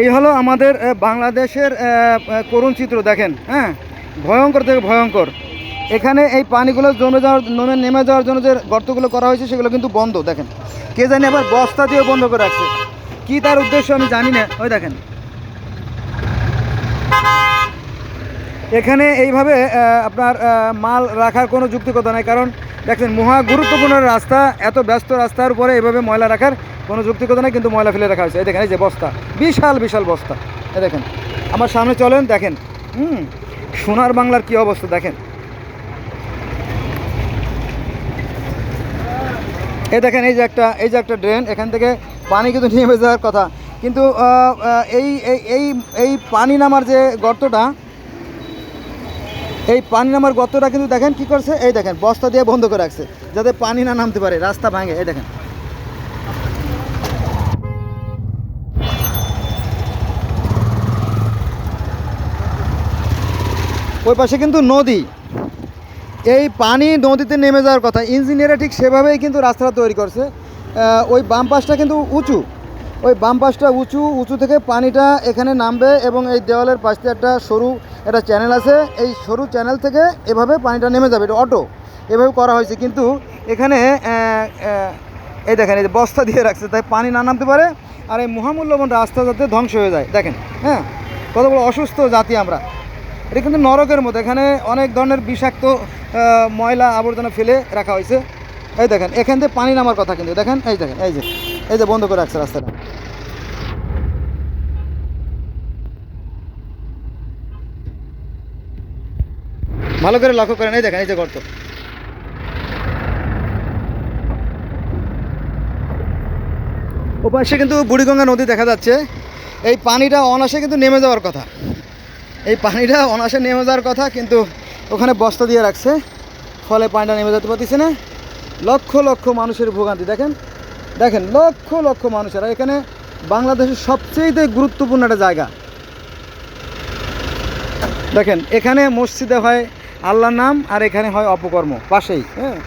এই হলো আমাদের বাংলাদেশের করুণ চিত্র দেখেন। হ্যাঁ, ভয়ঙ্কর থেকে ভয়ঙ্কর। এখানে এই পানিগুলো নেমে যাওয়ার জন্য যে গর্তগুলো করা হয়েছে সেগুলো কিন্তু বন্ধ। দেখেন, কে জানি আবার বস্তা দিয়ে বন্ধ করে রাখছে, কী তার উদ্দেশ্য আমি জানি না। ওই দেখেন, এখানে এইভাবে আপনার মাল রাখার কোনো যুক্তিকতা নাই। কারণ দেখছেন, মহা গুরুত্বপূর্ণ রাস্তা, এত ব্যস্ত রাস্তার উপরে এভাবে ময়লা রাখার কোনো যুক্তিকতা নেই, কিন্তু ময়লা ফেলে রাখা হয়েছে। এই দেখেন, এই যে বস্তা, বিশাল বিশাল বস্তা। এই দেখেন, আমার সামনে চলেন, দেখেন সোনার বাংলার কী অবস্থা দেখেন। এই দেখেন, এই যে একটা ড্রেন, এখান থেকে পানি কিন্তু নেমে যাওয়ার কথা, কিন্তু এই এই এই পানি নামার যে গর্তটা, এই পানি নামার গর্তটা কিন্তু দেখেন কি করছে। এই দেখেন, বস্তা দিয়ে বন্ধ করে রাখছে যাতে পানি না নামতে পারে, রাস্তা ভাঙে। এই দেখেন, ওই পাশে কিন্তু নদী, এই পানি নদীতে নেমে যাওয়ার কথা। ইঞ্জিনিয়াররা ঠিক সেভাবেই কিন্তু রাস্তাটা তৈরি করছে। ওই বাম পাশটা কিন্তু উঁচু, ওই বাম পাশটা উঁচু, উঁচু থেকে পানিটা এখানে নামবে এবং এই দেওয়ালের পাশ দিয়ে একটা সরু একটা চ্যানেল আছে, এই সরু চ্যানেল থেকে এভাবে পানিটা নেমে যাবে। এটা অটো এভাবে করা হয়েছে, কিন্তু এখানে এই দেখেন, এই বস্তা দিয়ে রাখছে তাই পানি না নামতে পারে, আর এই মহামূল্যবান রাস্তা যাতে ধ্বংস হয়ে যায়। দেখেন, হ্যাঁ, কত বড় অসুস্থ জাতি আমরা। এটা কিন্তু নরকের মতো, এখানে অনেক ধরনের বিষাক্ত ময়লা আবর্জনা ফেলে রাখা হয়েছে। এই দেখেন, এখান থেকে পানি নামার কথা, কিন্তু দেখেন, এই দেখেন, এই যে বন্ধ করে রাখছে রাস্তাটা। ভালো করে লক্ষ্য করেন, এই দেখেন, এই যে গর্ত। ওপাশে কিন্তু বুড়িগঙ্গা নদী দেখা যাচ্ছে। এই পানিটা অনায়াসে কিন্তু নেমে যাওয়ার কথা, এই পানিটা অনায়াসে নেমে যাওয়ার কথা, কিন্তু ওখানে বস্তা দিয়ে রাখছে, ফলে পানিটা নেমে যেতে পারতেছে না। লক্ষ লক্ষ মানুষের ভোগান্তি দেখেন, দেখেন লক্ষ লক্ষ মানুষের। আর এখানে বাংলাদেশের সবচেয়ে গুরুত্বপূর্ণ একটা জায়গা দেখেন, এখানে মসজিদে হয় আল্লাহর নাম আর এখানে হয় অপকর্ম পাশেই। হ্যাঁ